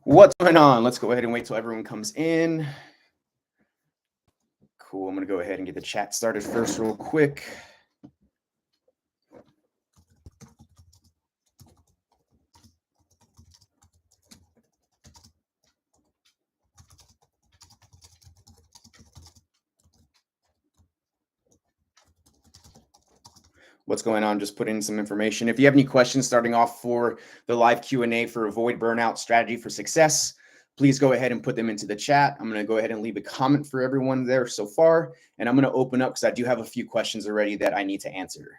What's going on? Let's go ahead and wait till everyone comes in. Cool. I'm going to go ahead and get the chat started first real quick. What's going on? Just put in some information. If you have any questions starting off for the live Q&A for Avoid Burnout Strategy for Success, please go ahead and put them into the chat. I'm going to go ahead and leave a comment for everyone there so far. And I'm going to open up because I do have a few questions already that I need to answer.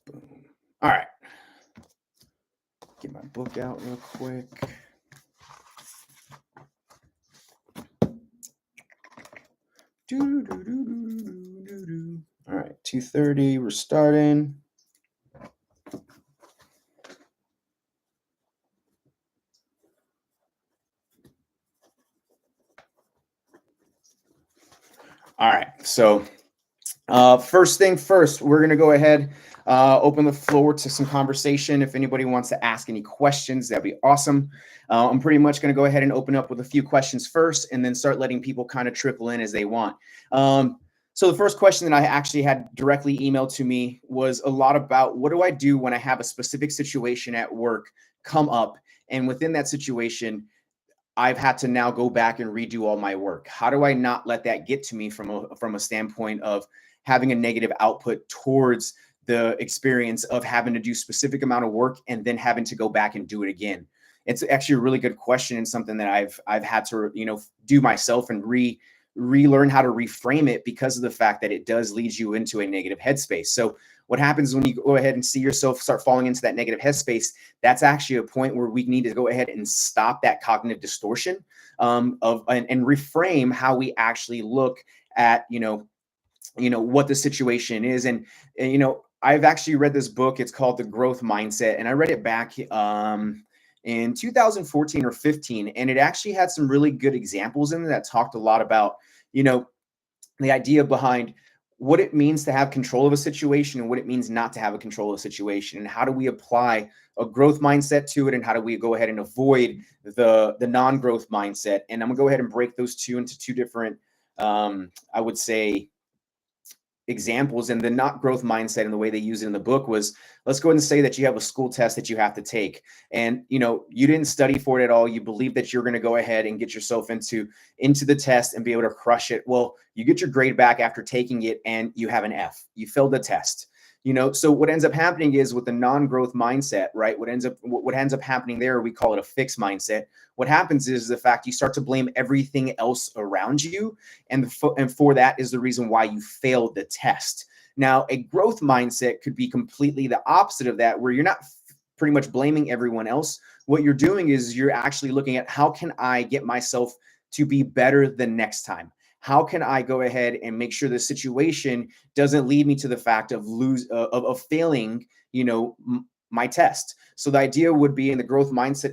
Boom. All right. Get my book out real quick. All right, 2:30, we're starting. All right, so first thing first, we're going to go ahead, open the floor to some conversation. If anybody wants to ask any questions, that'd be awesome. I'm pretty much going to go ahead and open up with a few questions first and then start letting people kind of trickle in as they want. So the first question that I actually had directly emailed to me was a lot about what do I do when I have a specific situation at work come up, and within that situation, I've had to now go back and redo all my work. How do I not let that get to me from a standpoint of having a negative output towards the experience of having to do specific amount of work and then having to go back and do it again? It's actually a really good question and something that I've had to do myself and relearn how to reframe it because of the fact that it does lead you into a negative headspace. So what happens when you go ahead and see yourself start falling into that negative headspace, that's actually a point where we need to go ahead and stop that cognitive distortion and reframe how we actually look at, what the situation is. And I've actually read this book. It's called The Growth Mindset. And I read it back in 2014 or 15. And it actually had some really good examples in it that talked a lot about, the idea behind what it means to have control of a situation and what it means not to have a control of a situation, and how do we apply a growth mindset to it, and how do we go ahead and avoid the non-growth mindset. And I'm gonna go ahead and break those two into two different, I would say, examples. And the not growth mindset and the way they use it in the book was, let's go ahead and say that you have a school test that you have to take, and you didn't study for it at all. You believe that you're going to go ahead and get yourself into the test and be able to crush it. Well, you get your grade back after taking it and you have an F. You failed the test. So what ends up happening is, with the non-growth mindset, right? What ends up happening there, we call it a fixed mindset. What happens is the fact you start to blame everything else around you, and for that is the reason why you failed the test. Now, a growth mindset could be completely the opposite of that, where you're not pretty much blaming everyone else. What you're doing is you're actually looking at, how can I get myself to be better the next time? How can I go ahead and make sure the situation doesn't lead me to the fact of failing, my test? So the idea would be, in the growth mindset,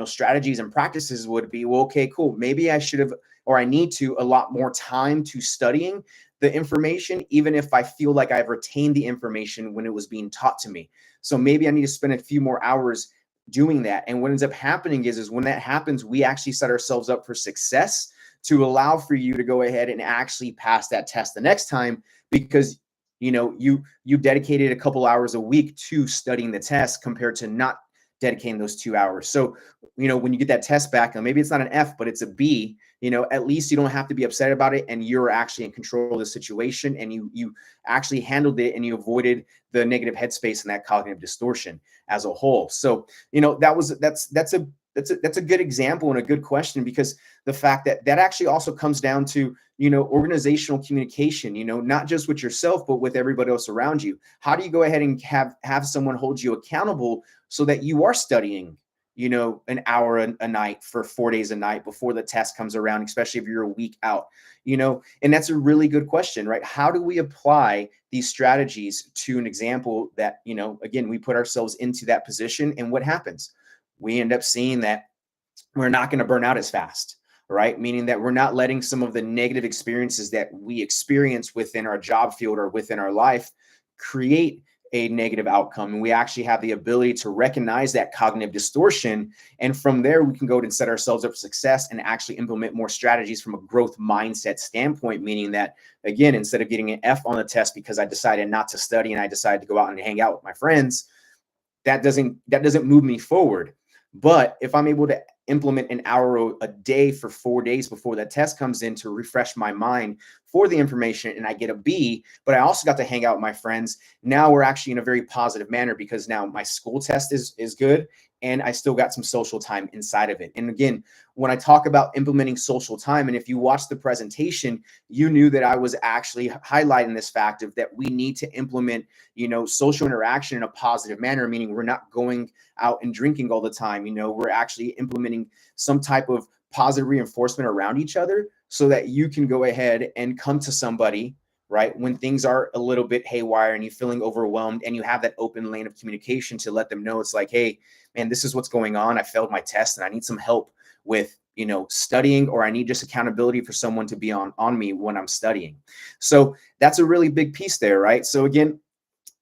strategies and practices would be, well, okay, cool. Maybe I should have, or I need to allot more time to studying the information, even if I feel like I've retained the information when it was being taught to me. So maybe I need to spend a few more hours doing that. And what ends up happening is when that happens, we actually set ourselves up for success, to allow for you to go ahead and actually pass that test the next time, because you dedicated a couple hours a week to studying the test compared to not dedicating those 2 hours. So when you get that test back, and maybe it's not an F but it's a B, at least you don't have to be upset about it, and you're actually in control of the situation, and you actually handled it, and you avoided the negative headspace and that cognitive distortion as a whole. So that's a good example and a good question, because the fact that actually also comes down to, organizational communication, not just with yourself, but with everybody else around you. How do you go ahead and have someone hold you accountable so that you are studying, an hour a night for 4 days a night before the test comes around, especially if you're a week out, and that's a really good question, right? How do we apply these strategies to an example that, again, we put ourselves into that position, and what happens? We end up seeing that we're not going to burn out as fast, right? Meaning that we're not letting some of the negative experiences that we experience within our job field or within our life create a negative outcome. And we actually have the ability to recognize that cognitive distortion. And from there, we can go and set ourselves up for success and actually implement more strategies from a growth mindset standpoint, meaning that, again, instead of getting an F on the test because I decided not to study and I decided to go out and hang out with my friends, that doesn't move me forward. But if I'm able to implement an hour a day for 4 days before that test comes in to refresh my mind for the information, and I get a B, but I also got to hang out with my friends, now we're actually in a very positive manner because now my school test is good and I still got some social time inside of it. And again, when I talk about implementing social time, and if you watch the presentation, you knew that I was actually highlighting this fact of that we need to implement, social interaction in a positive manner, meaning we're not going out and drinking all the time. We're actually implementing some type of positive reinforcement around each other so that you can go ahead and come to somebody, right, when things are a little bit haywire and you're feeling overwhelmed, and you have that open lane of communication to let them know it's like, hey, man, this is what's going on. I failed my test and I need some help with, studying, or I need just accountability for someone to be on me when I'm studying. So that's a really big piece there, right? So again,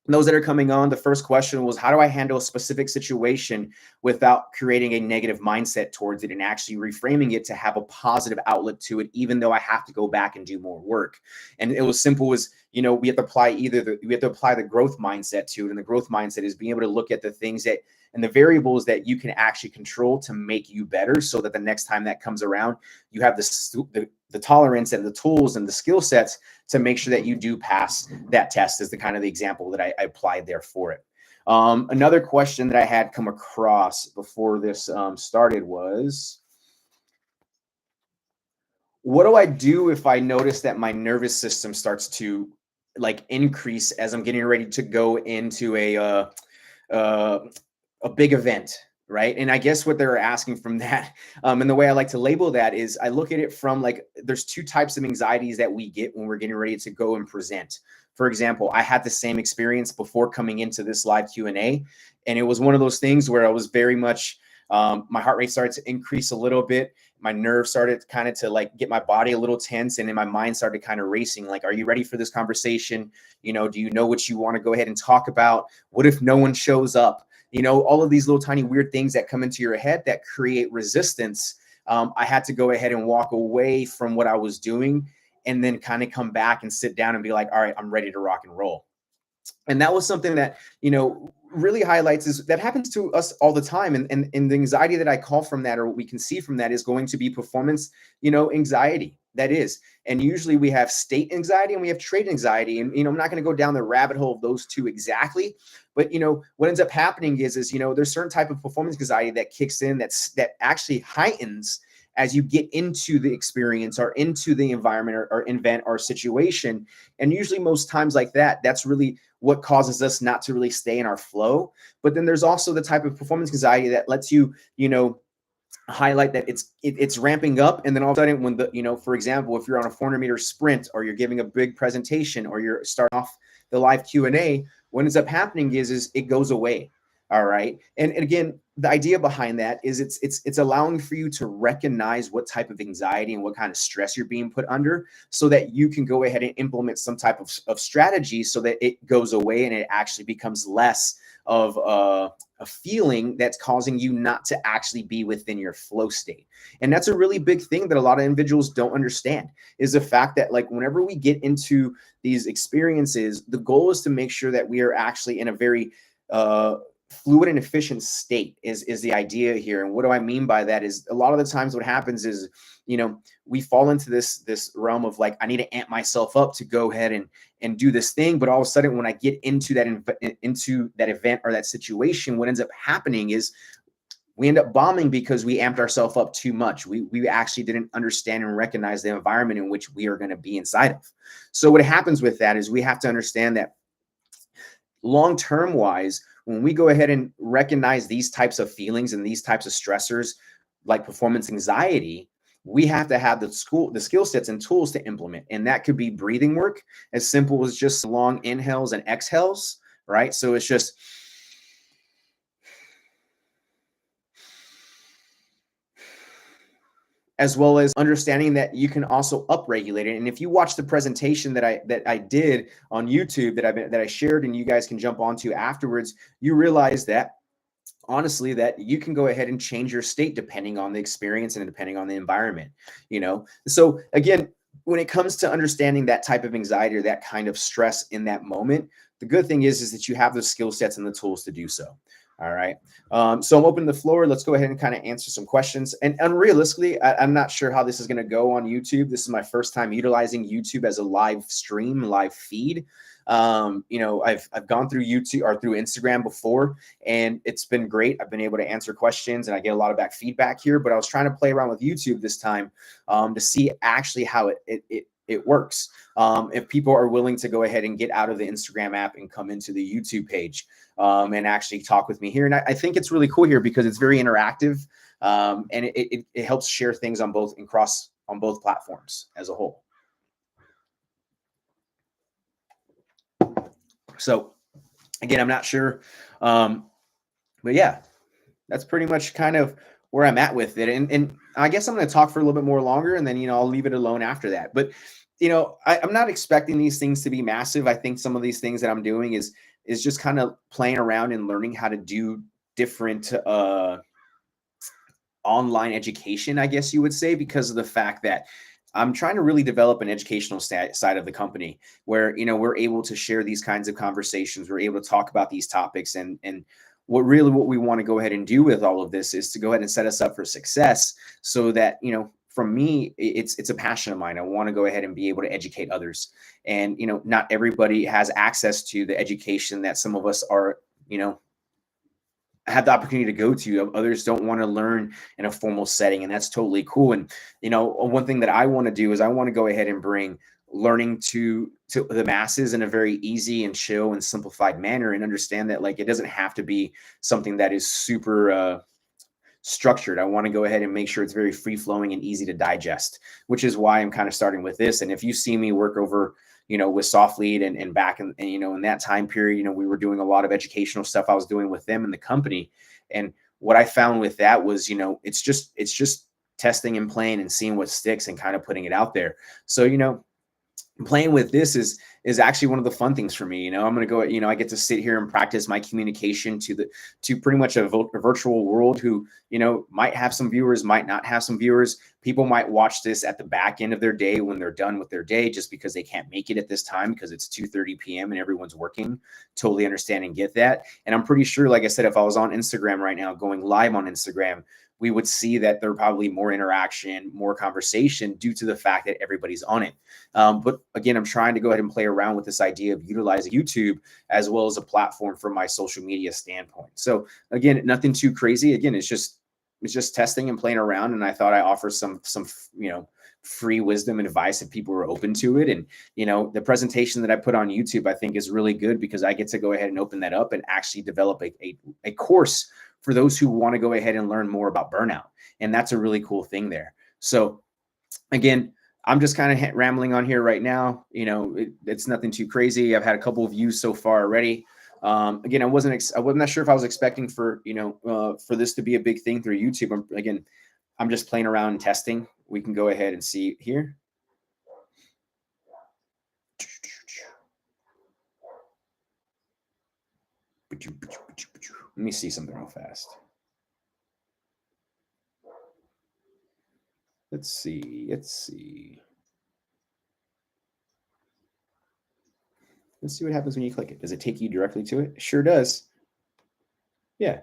those that are coming on, the first question was, how do I handle a specific situation without creating a negative mindset towards it and actually reframing it to have a positive outlook to it, even though I have to go back and do more work? And it was simple as, we have to apply the growth mindset to it. And the growth mindset is being able to look at the things that and the variables that you can actually control to make you better, so that the next time that comes around, you have the tolerance and the tools and the skill sets to make sure that you do pass that test, is the kind of the example that I applied there for it. Another question that I had come across before this started was, what do I do if I notice that my nervous system starts to increase as I'm getting ready to go into uh, a big event, right? And I guess what they're asking from that, and the way I like to label that is, I look at it from there's two types of anxieties that we get when we're getting ready to go and present. For example, I had the same experience before coming into this live Q&A, and it was one of those things where I was very much, my heart rate started to increase a little bit. My nerves started kind of to get my body a little tense, and then my mind started kind of racing. Are you ready for this conversation? Do you know what you want to go ahead and talk about? What if no one shows up? All of these little tiny weird things that come into your head that create resistance. I had to go ahead and walk away from what I was doing, and then kind of come back and sit down and be like, all right, I'm ready to rock and roll. And that was something that, really highlights is that happens to us all the time. And the anxiety that I call from that, or what we can see from that, is going to be performance, anxiety. That is. And usually we have state anxiety and we have trait anxiety. And, I'm not going to go down the rabbit hole of those two exactly. But, what ends up happening is, there's certain type of performance anxiety that kicks in that actually heightens as you get into the experience or into the environment or event or situation. And usually most times like that, that's really what causes us not to really stay in our flow. But then there's also the type of performance anxiety that lets you, highlight that it's ramping up, and then all of a sudden, when for example, if you're on a 400-meter sprint, or you're giving a big presentation, or you're starting off the live Q&A, what ends up happening is it goes away. All right. And again, the idea behind that is it's allowing for you to recognize what type of anxiety and what kind of stress you're being put under, so that you can go ahead and implement some type of strategy so that it goes away and it actually becomes less of a feeling that's causing you not to actually be within your flow state. And that's a really big thing that a lot of individuals don't understand, is the fact that whenever we get into these experiences, the goal is to make sure that we are actually in a very fluid and efficient state is the idea here. And what do I mean by that is, a lot of the times what happens is, we fall into this realm of I need to amp myself up to go ahead and do this thing. But all of a sudden, when I get into that event or that situation, what ends up happening is we end up bombing because we amped ourselves up too much. We actually didn't understand and recognize the environment in which we are going to be inside of. So what happens with that is we have to understand that long-term wise, when we go ahead and recognize these types of feelings and these types of stressors like performance anxiety, we have to have the skill sets and tools to implement. And that could be breathing work, as simple as just long inhales and exhales, right? So it's just as well as understanding that you can also upregulate it. And if you watch the presentation that I did on YouTube that I shared, and you guys can jump onto afterwards, you realize that honestly that you can go ahead and change your state depending on the experience and depending on the environment. So again, when it comes to understanding that type of anxiety or that kind of stress in that moment, the good thing is that you have the skill sets and the tools to do so. All right. So I'm opening the floor. Let's go ahead and kind of answer some questions. And unrealistically, I'm not sure how this is going to go on YouTube. This is my first time utilizing YouTube as a live stream, live feed. I've gone through YouTube or through Instagram before, and it's been great. I've been able to answer questions and I get a lot of back feedback here, but I was trying to play around with YouTube this time to see actually how it works. If people are willing to go ahead and get out of the Instagram app and come into the YouTube page and actually talk with me here. And I think it's really cool here because it's very interactive, and it helps share things on both platforms as a whole. So again, I'm not sure, but yeah, that's pretty much kind of where I'm at with it. And I guess I'm going to talk for a little bit more longer, and then, I'll leave it alone after that. But, I'm not expecting these things to be massive. I think some of these things that I'm doing is just kind of playing around and learning how to do different online education, I guess you would say, because of the fact that I'm trying to really develop an educational side of the company where, we're able to share these kinds of conversations. We're able to talk about these topics, and what we want to go ahead and do with all of this is to go ahead and set us up for success so that, from me, it's a passion of mine. I want to go ahead and be able to educate others. And, not everybody has access to the education that some of us are, have the opportunity to go to. Others don't want to learn in a formal setting, and that's totally cool. And one thing that I want to do is I want to go ahead and bring learning to the masses in a very easy and chill and simplified manner, and understand that, like, it doesn't have to be something that is super structured. I want to go ahead and make sure it's very free flowing and easy to digest, which is why I'm kind of starting with this. And if you see me work over, with SoftLead and back in, in that time period, we were doing a lot of educational stuff I was doing with them in the company. And what I found with that was, it's just testing and playing and seeing what sticks and kind of putting it out there. So, playing with this is actually one of the fun things for me. I'm going to go, I get to sit here and practice my communication to pretty much a virtual world who, might have some viewers, might not have some viewers. People might watch this at the back end of their day when they're done with their day, just because they can't make it at this time because it's 2:30 p.m. and everyone's working. Totally understand and get that. And I'm pretty sure, like I said, if I was on Instagram right now, going live on Instagram, we would see that there are probably more interaction, more conversation due to the fact that everybody's on it. But again, I'm trying to go ahead and play around with this idea of utilizing YouTube as well as a platform from my social media standpoint. So again, nothing too crazy. Again, it's just testing and playing around. And I thought I offer some free wisdom and advice if people are open to it. And, the presentation that I put on YouTube, I think is really good because I get to go ahead and open that up and actually develop a course for those who want to go ahead and learn more about burnout. And that's a really cool thing there. So again, I'm just kind of rambling on here right now. It's nothing too crazy. I've had a couple of views so far already. Again, I wasn't not sure if I was expecting for this to be a big thing through YouTube. I'm just playing around and testing. We can go ahead and see here. Let me see something real fast. Let's see. Let's see what happens when you click it. Does it take you directly to it? It sure does. Yeah.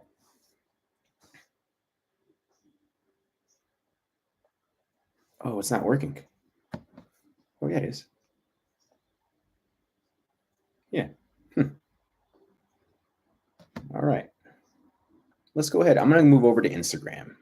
Oh, it's not working. Oh, yeah, it is. Yeah. All right. Let's go ahead. I'm going to move over to Instagram.